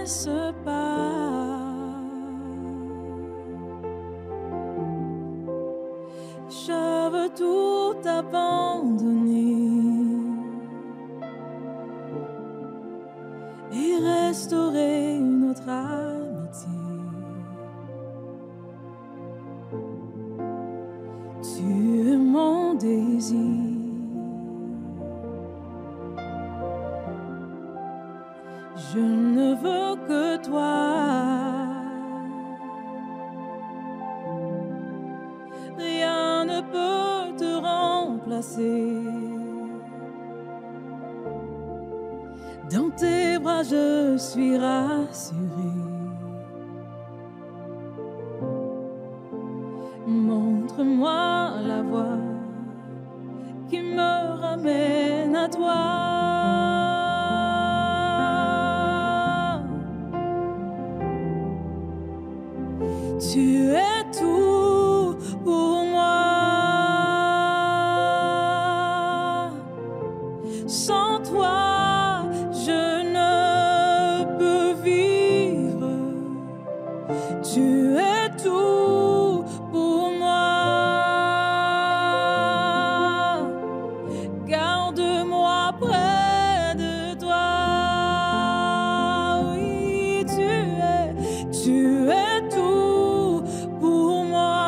laisse pas. Je veux tout abandonner et restaurer une autre amitié. Tu es mon désir. Je ne veux que toi. Rien ne peut te remplacer. Dans tes bras, je suis rassurée. Montre-moi la voie qui me ramène à toi. Tu es tout pour moi. Sans toi, je ne peux vivre. Tu es tout pour moi. Garde-moi près de toi. Oui, tu es tout pour moi.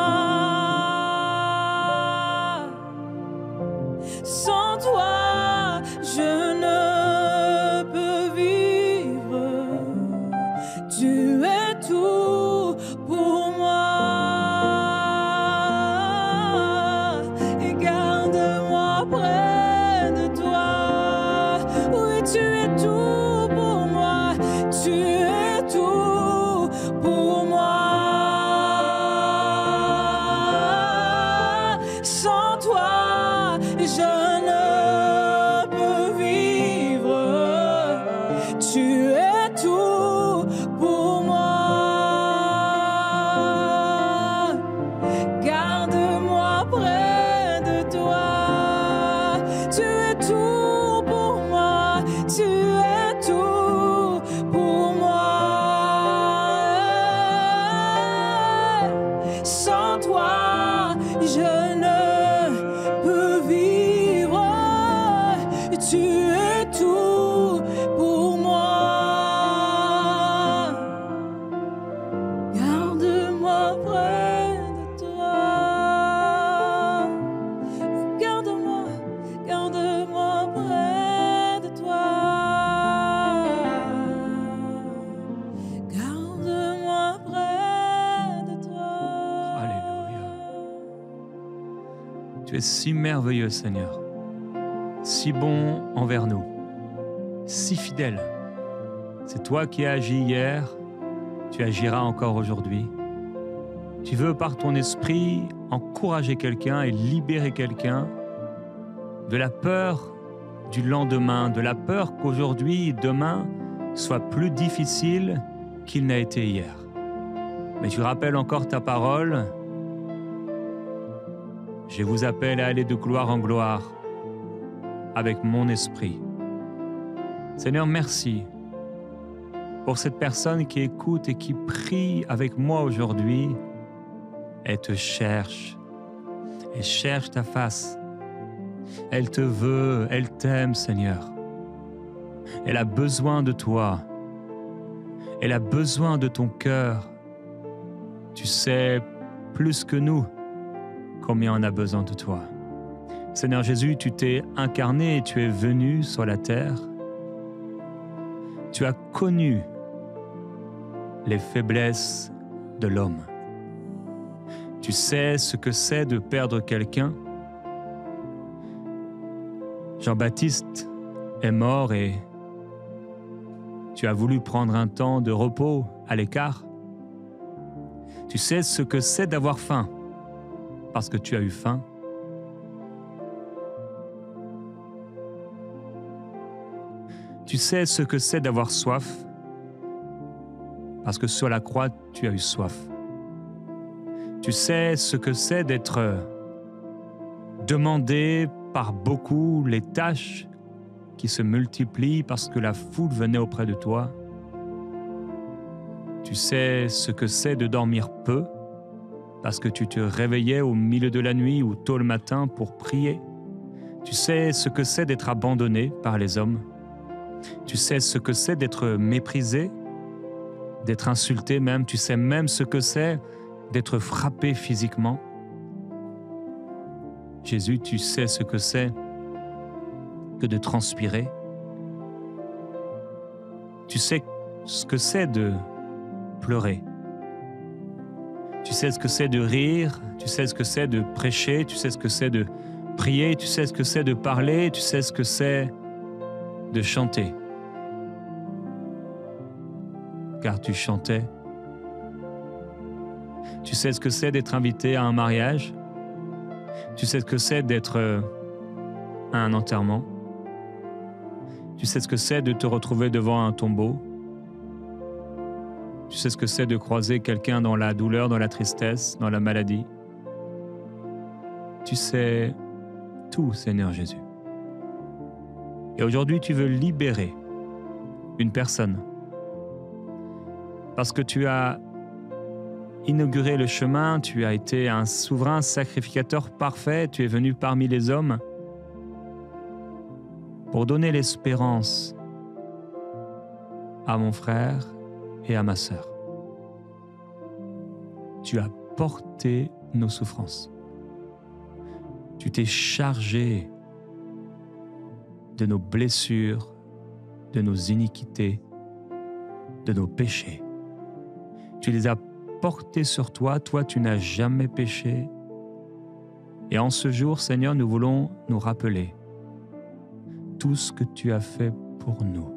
Sans toi, je ne peux vivre. Tu es tout pour moi. Et garde-moi près de toi. Oui, tu es tout pour moi. Tu es tout pour moi. Sans toi, je ne peux vivre. Tu es tout pour moi. Garde-moi près de toi. Tu es tout pour moi. Tu es tout pour moi. Sans toi, je ne peux vivre. Tu es tout pour moi. Garde-moi près de toi. Garde-moi près de toi. Garde-moi près de toi. Alléluia. Tu es si merveilleux, Seigneur, si bon envers nous, si fidèle. C'est toi qui as agi hier, tu agiras encore aujourd'hui. Tu veux par ton esprit encourager quelqu'un et libérer quelqu'un de la peur du lendemain, de la peur qu'aujourd'hui, demain, soit plus difficile qu'il n'a été hier. Mais tu rappelles encore ta parole. Je vous appelle à aller de gloire en gloire avec mon esprit. Seigneur, merci pour cette personne qui écoute et qui prie avec moi aujourd'hui. Elle te cherche. Elle cherche ta face. Elle te veut, elle t'aime, Seigneur. Elle a besoin de toi. Elle a besoin de ton cœur. Tu sais plus que nous combien on a besoin de toi. Seigneur Jésus, tu t'es incarné et tu es venu sur la terre. Tu as connu les faiblesses de l'homme. Tu sais ce que c'est de perdre quelqu'un. Jean-Baptiste est mort et tu as voulu prendre un temps de repos à l'écart. Tu sais ce que c'est d'avoir faim parce que tu as eu faim. Tu sais ce que c'est d'avoir soif parce que sur la croix, tu as eu soif. Tu sais ce que c'est d'être demandé par beaucoup, les tâches qui se multiplient parce que la foule venait auprès de toi. Tu sais ce que c'est de dormir peu, parce que tu te réveillais au milieu de la nuit ou tôt le matin pour prier. Tu sais ce que c'est d'être abandonné par les hommes. Tu sais ce que c'est d'être méprisé, d'être insulté même. Tu sais même ce que c'est d'être frappé physiquement. Jésus, tu sais ce que c'est que de transpirer. Tu sais ce que c'est de pleurer. Tu sais ce que c'est de rire, tu sais ce que c'est de prêcher, tu sais ce que c'est de prier, tu sais ce que c'est de parler, tu sais ce que c'est de chanter. Car tu chantais. Tu sais ce que c'est d'être invité à un mariage. Tu sais ce que c'est d'être à un enterrement. Tu sais ce que c'est de te retrouver devant un tombeau. Tu sais ce que c'est de croiser quelqu'un dans la douleur, dans la tristesse, dans la maladie. Tu sais tout, Seigneur Jésus. Et aujourd'hui, tu veux libérer une personne parce que tu as inauguré le chemin, tu as été un souverain sacrificateur parfait, tu es venu parmi les hommes pour donner l'espérance à mon frère et à ma sœur. Tu as porté nos souffrances. Tu t'es chargé de nos blessures, de nos iniquités, de nos péchés. Tu les as portés sur toi. Toi, tu n'as jamais péché. Et en ce jour, Seigneur, nous voulons nous rappeler tout ce que tu as fait pour nous.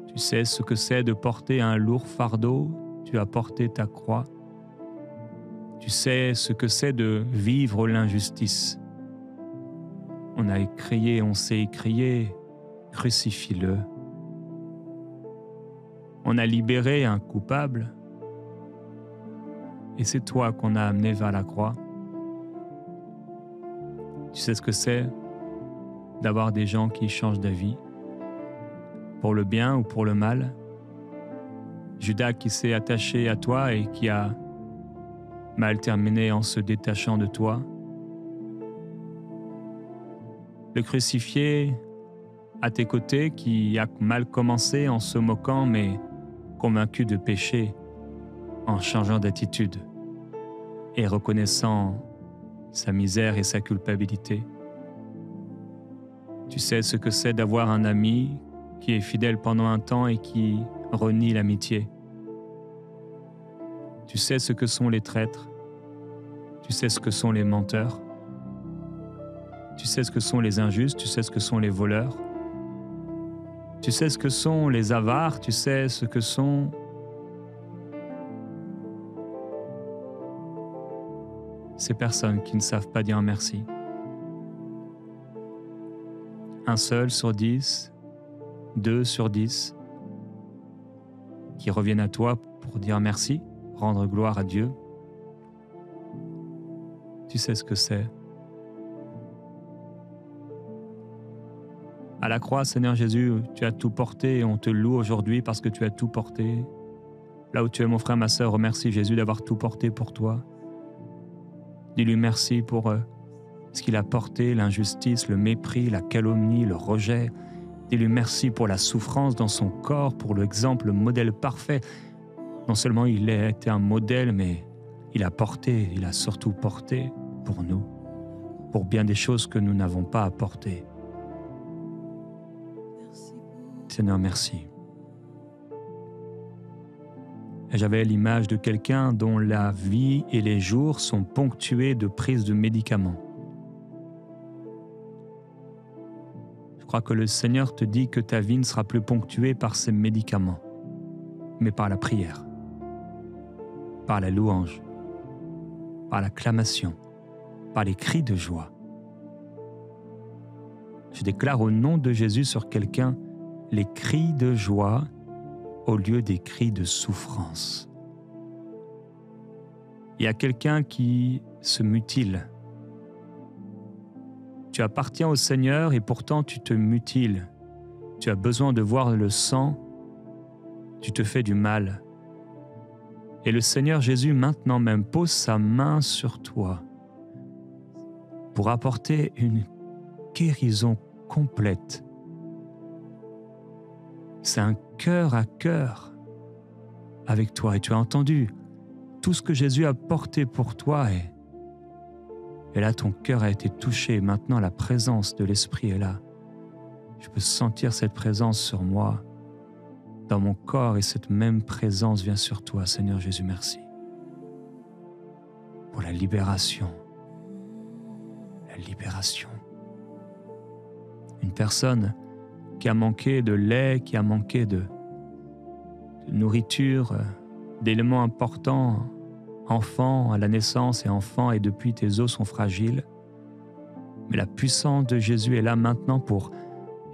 Tu sais ce que c'est de porter un lourd fardeau. Tu as porté ta croix. Tu sais ce que c'est de vivre l'injustice. On a crié, on s'est écrié, crucifie-le. On a libéré un coupable. Et c'est toi qu'on a amené vers la croix. Tu sais ce que c'est d'avoir des gens qui changent d'avis, pour le bien ou pour le mal. Judas qui s'est attaché à toi et qui a mal terminé en se détachant de toi. Le crucifié à tes côtés qui a mal commencé en se moquant mais convaincu de péché en changeant d'attitude et reconnaissant sa misère et sa culpabilité. Tu sais ce que c'est d'avoir un ami qui est fidèle pendant un temps et qui renie l'amitié. Tu sais ce que sont les traîtres. Tu sais ce que sont les menteurs. Tu sais ce que sont les injustes. Tu sais ce que sont les voleurs. Tu sais ce que sont les avares. Tu sais ce que sont ces personnes qui ne savent pas dire merci. 1 seul sur 10, 2 sur 10, qui reviennent à toi pour dire merci, rendre gloire à Dieu. Tu sais ce que c'est. À la croix, Seigneur Jésus, tu as tout porté et on te loue aujourd'hui parce que tu as tout porté. Là où tu es, mon frère, ma sœur, remercie Jésus d'avoir tout porté pour toi. Dis-lui merci pour ce qu'il a porté, l'injustice, le mépris, la calomnie, le rejet. Dis-lui merci pour la souffrance dans son corps, pour l'exemple, le modèle parfait. Non seulement il a été un modèle, mais il a porté, il a surtout porté pour nous, pour bien des choses que nous n'avons pas à porter. Seigneur, merci. Et j'avais l'image de quelqu'un dont la vie et les jours sont ponctués de prises de médicaments. Je crois que le Seigneur te dit que ta vie ne sera plus ponctuée par ces médicaments, mais par la prière, par la louange, par l'acclamation, par les cris de joie. Je déclare au nom de Jésus sur quelqu'un les cris de joie au lieu des cris de souffrance. Il y a quelqu'un qui se mutile. Tu appartiens au Seigneur et pourtant tu te mutiles. Tu as besoin de voir le sang, tu te fais du mal. Et le Seigneur Jésus, maintenant même, pose sa main sur toi pour apporter une guérison complète. C'est un cœur à cœur avec toi. Et tu as entendu tout ce que Jésus a porté pour toi. Et là, ton cœur a été touché. Maintenant, la présence de l'Esprit est là. Je peux sentir cette présence sur moi, dans mon corps, et cette même présence vient sur toi. Seigneur Jésus, merci pour la libération. La libération. Une personne qui a manqué de lait, qui a manqué de nourriture, d'éléments importants, enfant à la naissance et enfant, et depuis tes os sont fragiles. Mais la puissance de Jésus est là maintenant pour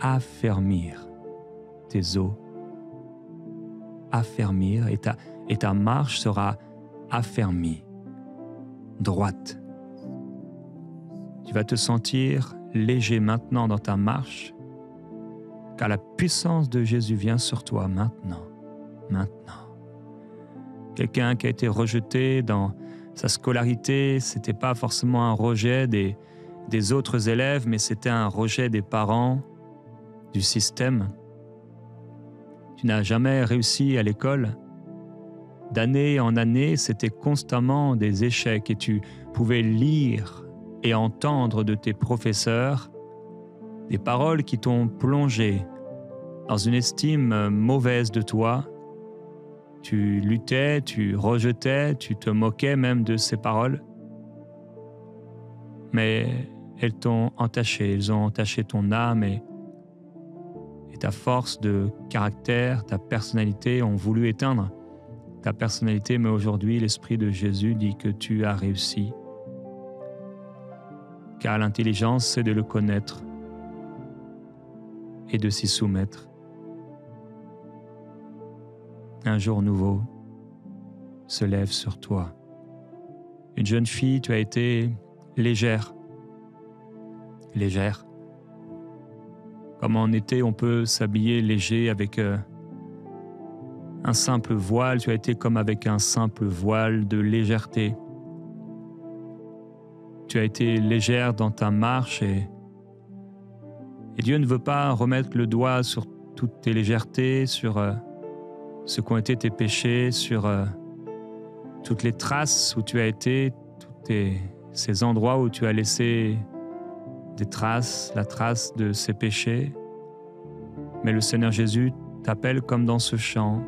affermir tes os, affermir, et ta marche sera affermie, droite. Tu vas te sentir léger maintenant dans ta marche, car la puissance de Jésus vient sur toi maintenant. Quelqu'un qui a été rejeté dans sa scolarité, ce n'était pas forcément un rejet des autres élèves, mais c'était un rejet des parents, du système. Tu n'as jamais réussi à l'école. D'année en année, c'était constamment des échecs, et tu pouvais lire et entendre de tes professeurs des paroles qui t'ont plongé dans une estime mauvaise de toi. Tu luttais, tu rejetais, tu te moquais même de ces paroles. Mais elles t'ont entaché, elles ont entaché ton âme, et ta force de caractère, ta personnalité ont voulu éteindre ta personnalité. Mais aujourd'hui, l'Esprit de Jésus dit que tu as réussi. Car l'intelligence, c'est de le connaître et de s'y soumettre. Un jour nouveau se lève sur toi. Une jeune fille, tu as été légère. Comme en été, on peut s'habiller léger avec un simple voile. Tu as été comme avec un simple voile de légèreté. Tu as été légère dans ta marche, et Dieu ne veut pas remettre le doigt sur toutes tes légèretés, sur ce qu'ont été tes péchés, sur toutes les traces où tu as été, ces endroits où tu as laissé des traces, la trace de ces péchés. Mais le Seigneur Jésus t'appelle comme dans ce chant.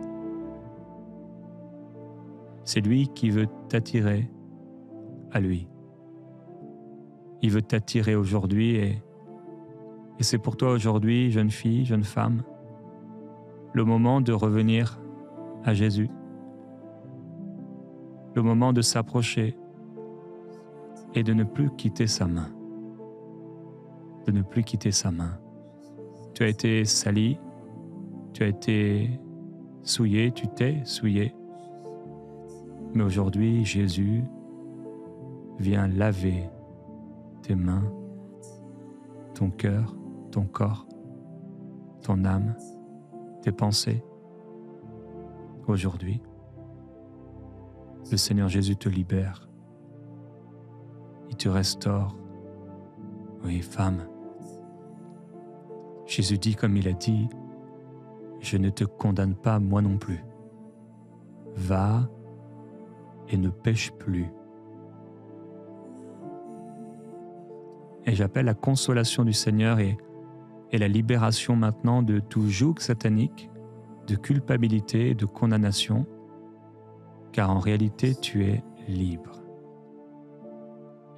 C'est lui qui veut t'attirer à lui. Il veut t'attirer aujourd'hui, et c'est pour toi aujourd'hui, jeune fille, jeune femme, le moment de revenir à Jésus, le moment de s'approcher et de ne plus quitter sa main. De ne plus quitter sa main. Tu as été sali, tu as été souillé, tu t'es souillé. Mais aujourd'hui, Jésus vient laver tes mains, ton cœur, ton corps, ton âme, tes pensées. Aujourd'hui, le Seigneur Jésus te libère. Il te restaure. Oui, femme. Jésus dit comme il a dit, « Je ne te condamne pas moi non plus. Va et ne pêche plus. » Et j'appelle la consolation du Seigneur et la libération maintenant de tout joug satanique, de culpabilité, de condamnation, car en réalité tu es libre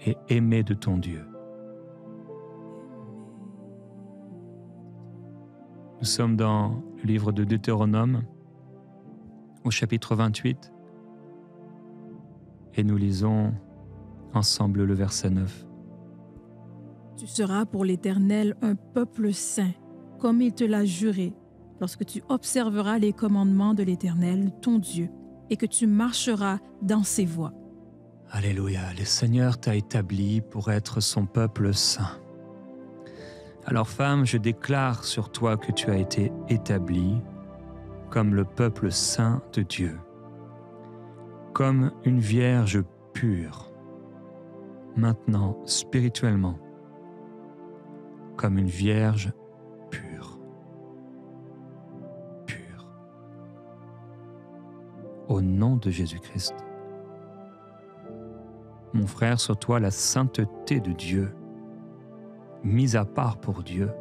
et aimé de ton Dieu. Nous sommes dans le livre de Deutéronome, au chapitre 28, et nous lisons ensemble le verset 9. Tu seras pour l'Éternel un peuple saint, comme il te l'a juré, lorsque tu observeras les commandements de l'Éternel, ton Dieu, et que tu marcheras dans ses voies. Alléluia, le Seigneur t'a établi pour être son peuple saint. Alors femme, je déclare sur toi que tu as été établie comme le peuple saint de Dieu. comme une vierge pure, maintenant spirituellement, comme une vierge pure. Pure. Au nom de Jésus-Christ. Mon frère, sur toi la sainteté de Dieu, mise à part pour Dieu,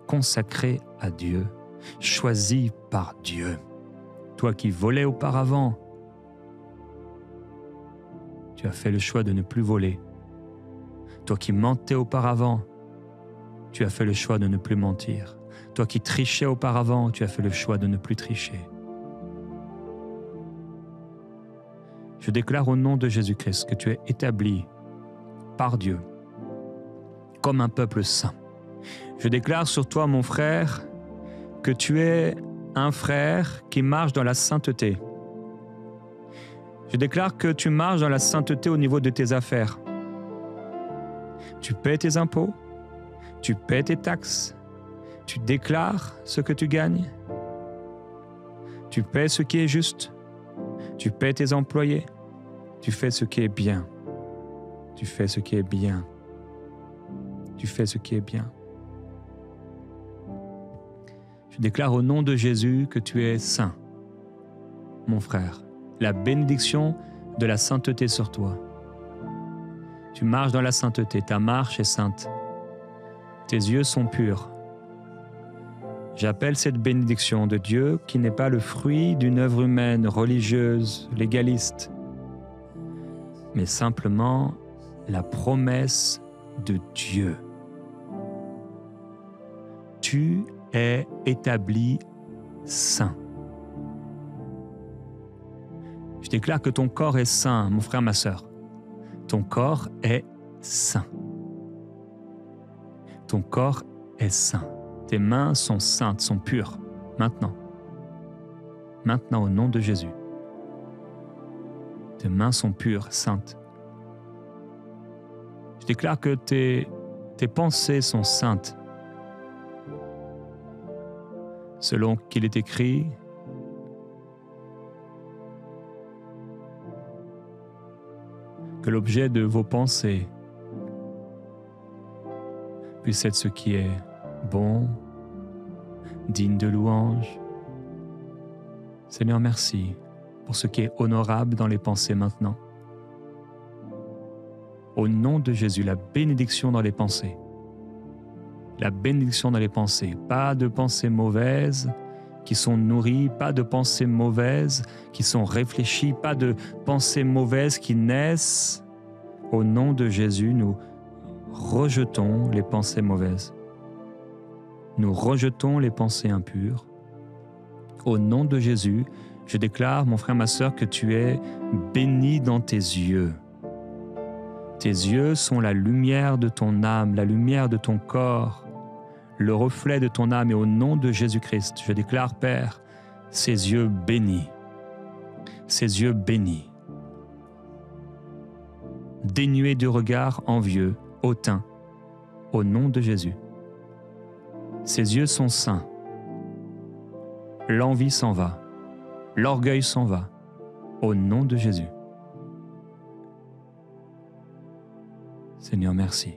consacrée à Dieu, choisie par Dieu. Toi qui volais auparavant, tu as fait le choix de ne plus voler. Toi qui mentais auparavant, tu as fait le choix de ne plus mentir. Toi qui trichais auparavant, tu as fait le choix de ne plus tricher. Je déclare au nom de Jésus-Christ que tu es établi par Dieu comme un peuple saint. Je déclare sur toi, mon frère, que tu es un frère qui marche dans la sainteté. Je déclare que tu marches dans la sainteté au niveau de tes affaires. Tu paies tes impôts, tu paies tes taxes, tu déclares ce que tu gagnes, tu paies ce qui est juste, tu paies tes employés, tu fais ce qui est bien, tu fais ce qui est bien, tu fais ce qui est bien. Je déclare au nom de Jésus que tu es saint, mon frère. La bénédiction de la sainteté sur toi. Tu marches dans la sainteté, ta marche est sainte. Tes yeux sont purs. J'appelle cette bénédiction de Dieu qui n'est pas le fruit d'une œuvre humaine, religieuse, légaliste, mais simplement la promesse de Dieu. Tu es établi saint. Je déclare que ton corps est saint, mon frère, ma sœur. Ton corps est saint. Ton corps est saint. Tes mains sont saintes, sont pures. Maintenant. Maintenant, au nom de Jésus. Tes mains sont pures, saintes. Je déclare que tes pensées sont saintes. Selon qu'il est écrit, que l'objet de vos pensées puisse être ce qui est bon, digne de louange. Seigneur, merci pour ce qui est honorable dans les pensées maintenant. Au nom de Jésus, la bénédiction dans les pensées. La bénédiction dans les pensées. Pas de pensées mauvaises qui sont nourries, pas de pensées mauvaises qui sont réfléchies, pas de pensées mauvaises qui naissent. Au nom de Jésus, nous rejetons les pensées mauvaises. Nous rejetons les pensées impures. Au nom de Jésus, je déclare, mon frère, ma sœur, que tu es béni dans tes yeux. Tes yeux sont la lumière de ton âme, la lumière de ton corps, le reflet de ton âme. Et au nom de Jésus-Christ, je déclare, Père, ces yeux bénis, ces yeux bénis, dénués de regard envieux, hautain, au nom de Jésus. Ces yeux sont saints. L'envie s'en va, l'orgueil s'en va, au nom de Jésus. Seigneur, merci.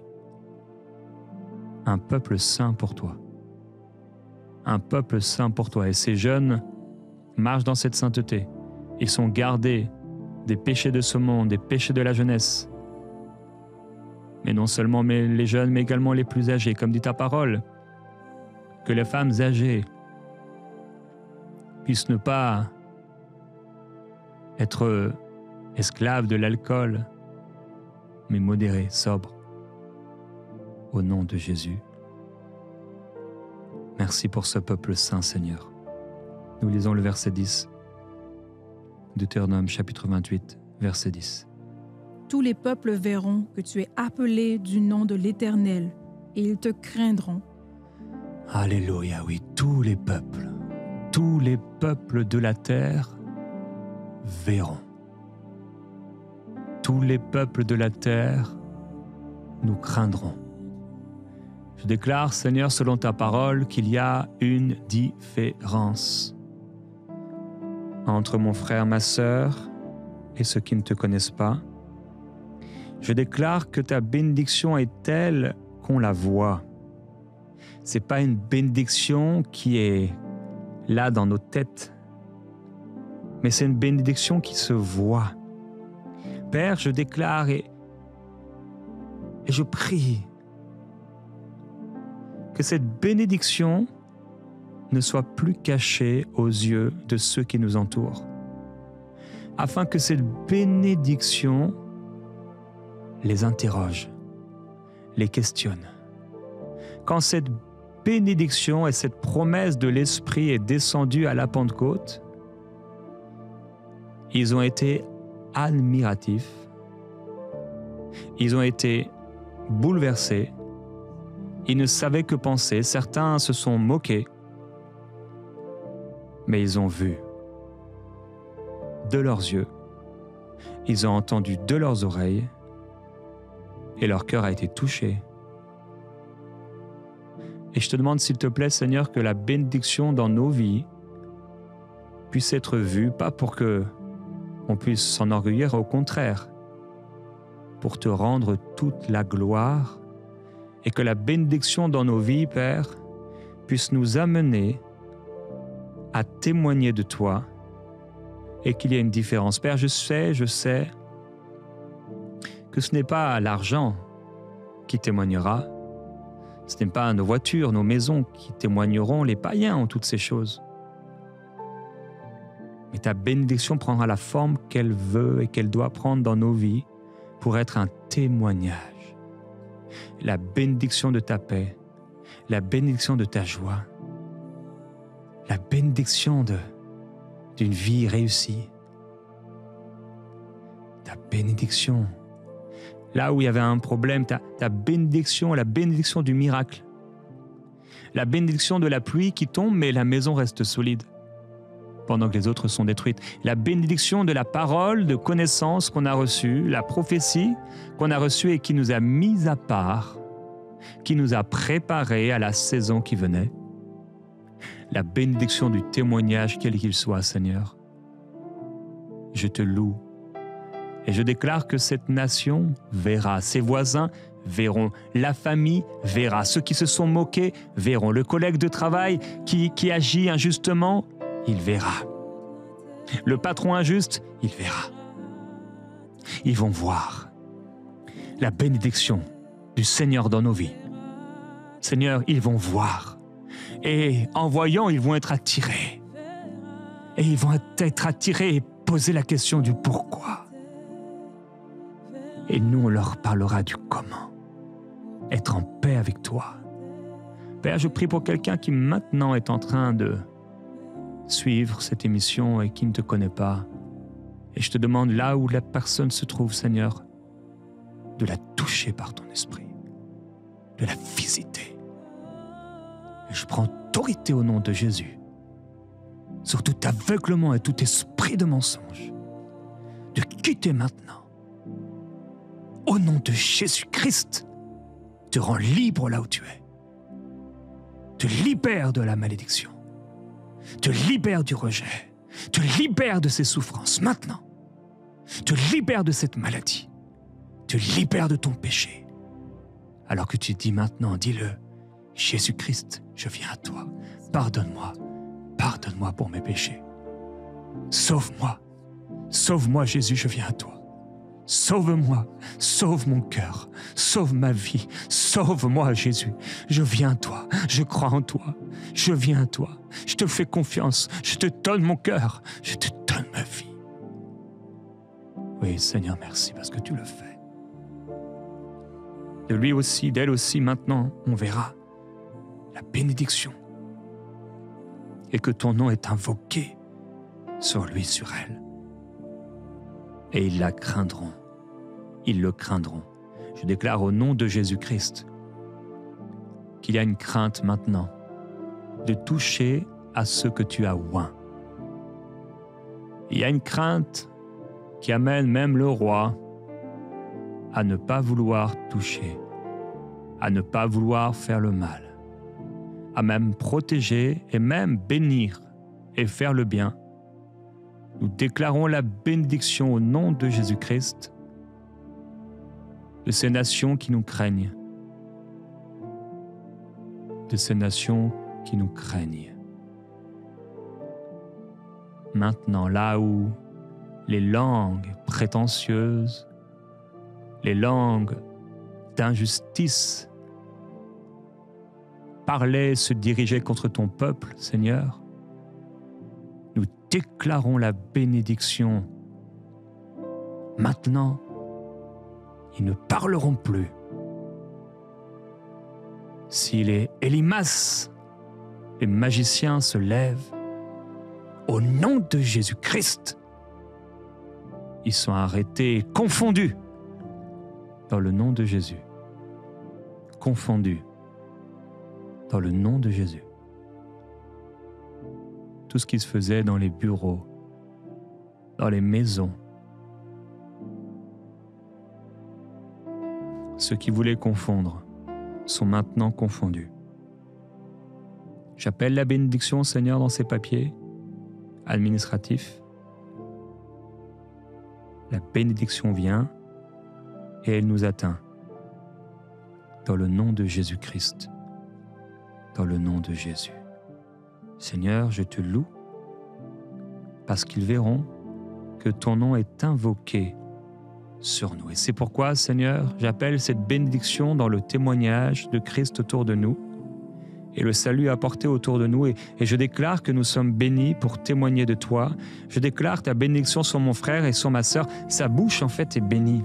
Un peuple saint pour toi. Un peuple saint pour toi. Et ces jeunes marchent dans cette sainteté. Ils sont gardés des péchés de ce monde, des péchés de la jeunesse. Mais non seulement les jeunes, mais également les plus âgés, comme dit ta parole. Que les femmes âgées puissent ne pas être esclaves de l'alcool, mais modérées, sobres. Au nom de Jésus. Merci pour ce peuple saint, Seigneur. Nous lisons le verset 10. Deutéronome chapitre 28, verset 10. Tous les peuples verront que tu es appelé du nom de l'Éternel, et ils te craindront. Alléluia, oui, tous les peuples de la terre verront. Tous les peuples de la terre nous craindront. Je déclare, Seigneur, selon ta parole, qu'il y a une différence entre mon frère, ma sœur, et ceux qui ne te connaissent pas. Je déclare que ta bénédiction est telle qu'on la voit. Ce n'est pas une bénédiction qui est là dans nos têtes, mais c'est une bénédiction qui se voit. Père, je déclare et je prie que cette bénédiction ne soit plus cachée aux yeux de ceux qui nous entourent, afin que cette bénédiction les interroge, les questionne. Quand cette bénédiction et cette promesse de l'Esprit est descendue à la Pentecôte, ils ont été admiratifs, ils ont été bouleversés, ils ne savaient que penser, certains se sont moqués, mais ils ont vu de leurs yeux, ils ont entendu de leurs oreilles, et leur cœur a été touché. Et je te demande, s'il te plaît, Seigneur, que la bénédiction dans nos vies puisse être vue, pas pour que on puisse s'enorgueillir, au contraire, pour te rendre toute la gloire, et que la bénédiction dans nos vies, Père, puisse nous amener à témoigner de toi, et qu'il y ait une différence. Père, je sais que ce n'est pas l'argent qui témoignera, ce n'est pas nos voitures, nos maisons qui témoigneront, les païens ont toutes ces choses. Mais ta bénédiction prendra la forme qu'elle veut et qu'elle doit prendre dans nos vies pour être un témoignage. La bénédiction de ta paix, la bénédiction de ta joie, la bénédiction d'une vie réussie, ta bénédiction. Là où il y avait un problème, ta bénédiction, la bénédiction du miracle, la bénédiction de la pluie qui tombe mais la maison reste solide pendant que les autres sont détruites. La bénédiction de la parole de connaissance qu'on a reçue, la prophétie qu'on a reçue et qui nous a mis à part, qui nous a préparés à la saison qui venait. La bénédiction du témoignage, quel qu'il soit, Seigneur. Je te loue et je déclare que cette nation verra, ses voisins verront, la famille verra, ceux qui se sont moqués verront, le collègue de travail qui agit injustement, il verra. Le patron injuste, il verra. Ils vont voir la bénédiction du Seigneur dans nos vies. Seigneur, ils vont voir. Et en voyant, ils vont être attirés. Et ils vont être attirés et poser la question du pourquoi. Et nous, on leur parlera du comment. Être en paix avec toi. Père, je prie pour quelqu'un qui maintenant est en train de suivre cette émission et qui ne te connaît pas. Et je te demande là où la personne se trouve, Seigneur, de la toucher par ton esprit, de la visiter. Et je prends autorité au nom de Jésus sur tout aveuglement et tout esprit de mensonge, de quitter maintenant. Au nom de Jésus-Christ, te rends libre là où tu es. Te libère de la malédiction. Te libère du rejet, te libère de ces souffrances maintenant, te libère de cette maladie, te libère de ton péché. Alors que tu dis maintenant, dis-le, Jésus-Christ, je viens à toi, pardonne-moi pour mes péchés. Sauve-moi Jésus, je viens à toi. Sauve-moi, sauve mon cœur, sauve ma vie, sauve-moi Jésus, je viens à toi, je crois en toi, je viens à toi, je te fais confiance, je te donne mon cœur, je te donne ma vie. Oui Seigneur, merci parce que tu le fais. De lui aussi, d'elle aussi, maintenant, on verra la bénédiction et que ton nom est invoqué sur lui, sur elle. Et ils la craindront. Ils le craindront. Je déclare au nom de Jésus-Christ qu'il y a une crainte maintenant de toucher à ce que tu as oint. Il y a une crainte qui amène même le roi à ne pas vouloir toucher, à ne pas vouloir faire le mal, à même protéger et même bénir et faire le bien Nous déclarons la bénédiction au nom de Jésus-Christ de ces nations qui nous craignent. De ces nations qui nous craignent. Maintenant, là où les langues prétentieuses, les langues d'injustice parlaient, se dirigeaient contre ton peuple, Seigneur, nous déclarons la bénédiction. Maintenant, ils ne parleront plus. Si les Élimas, les magiciens se lèvent, au nom de Jésus-Christ, ils sont arrêtés et confondus dans le nom de Jésus. Confondus dans le nom de Jésus. Tout ce qui se faisait dans les bureaux, dans les maisons, ceux qui voulaient confondre sont maintenant confondus. J'appelle la bénédiction, Seigneur, dans ces papiers administratifs. La bénédiction vient et elle nous atteint. Dans le nom de Jésus-Christ. Dans le nom de Jésus. Seigneur, je te loue parce qu'ils verront que ton nom est invoqué sur nous. Et c'est pourquoi, Seigneur, j'appelle cette bénédiction dans le témoignage de Christ autour de nous et le salut apporté autour de nous. Et je déclare que nous sommes bénis pour témoigner de toi. Je déclare ta bénédiction sur mon frère et sur ma sœur. Sa bouche, en fait, est bénie.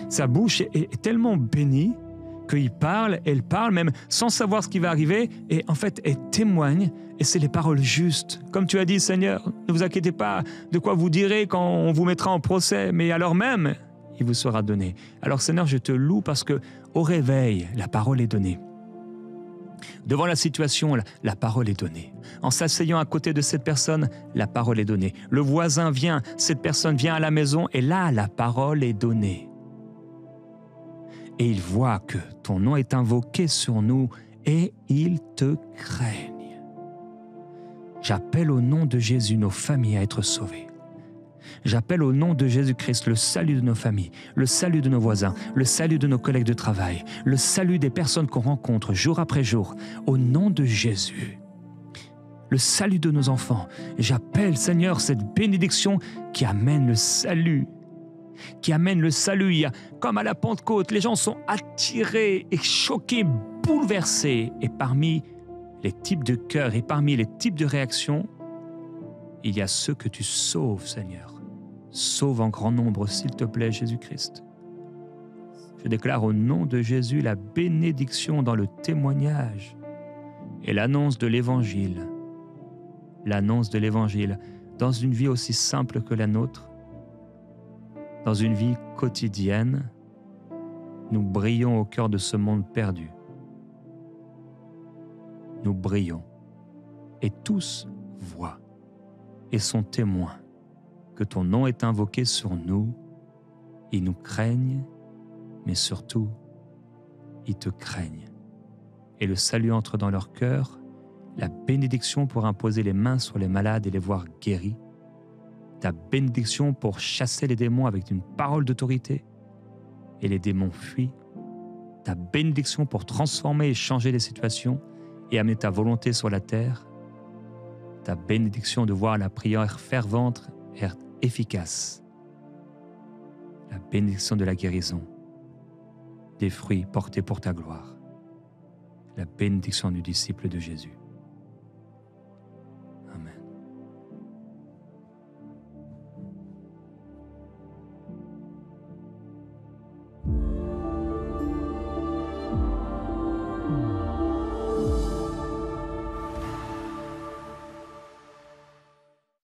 Sa bouche est tellement bénie qu'il parle, elle parle même sans savoir ce qui va arriver. Et en fait, elle témoigne. Et c'est les paroles justes. Comme tu as dit, Seigneur, ne vous inquiétez pas de quoi vous direz quand on vous mettra en procès. Mais alors même, il vous sera donné. Alors, Seigneur, je te loue parce que au réveil, la parole est donnée. Devant la situation, la parole est donnée. En s'asseyant à côté de cette personne, la parole est donnée. Le voisin vient, cette personne vient à la maison et là, la parole est donnée. Et il voit que ton nom est invoqué sur nous et il te craignent. J'appelle au nom de Jésus nos familles à être sauvées. J'appelle au nom de Jésus-Christ le salut de nos familles, le salut de nos voisins, le salut de nos collègues de travail, le salut des personnes qu'on rencontre jour après jour, au nom de Jésus. Le salut de nos enfants. J'appelle, Seigneur, cette bénédiction qui amène le salut. Qui amène le salut. Il y a, comme à la Pentecôte, les gens sont attirés et choqués, bouleversés. Et parmi les types de cœurs et parmi les types de réactions, il y a ceux que tu sauves, Seigneur. Sauve en grand nombre, s'il te plaît, Jésus-Christ. Je déclare au nom de Jésus la bénédiction dans le témoignage et l'annonce de l'Évangile. L'annonce de l'Évangile dans une vie aussi simple que la nôtre, dans une vie quotidienne, nous brillons au cœur de ce monde perdu. Nous brillons et tous voient et sont témoins que ton nom est invoqué sur nous. Ils nous craignent, mais surtout, ils te craignent. Et le salut entre dans leur cœur, la bénédiction pour imposer les mains sur les malades et les voir guéris, ta bénédiction pour chasser les démons avec une parole d'autorité, et les démons fuient, ta bénédiction pour transformer et changer les situations et amener ta volonté sur la terre, ta bénédiction de voir la prière fervente être efficace, la bénédiction de la guérison, des fruits portés pour ta gloire, la bénédiction du disciple de Jésus.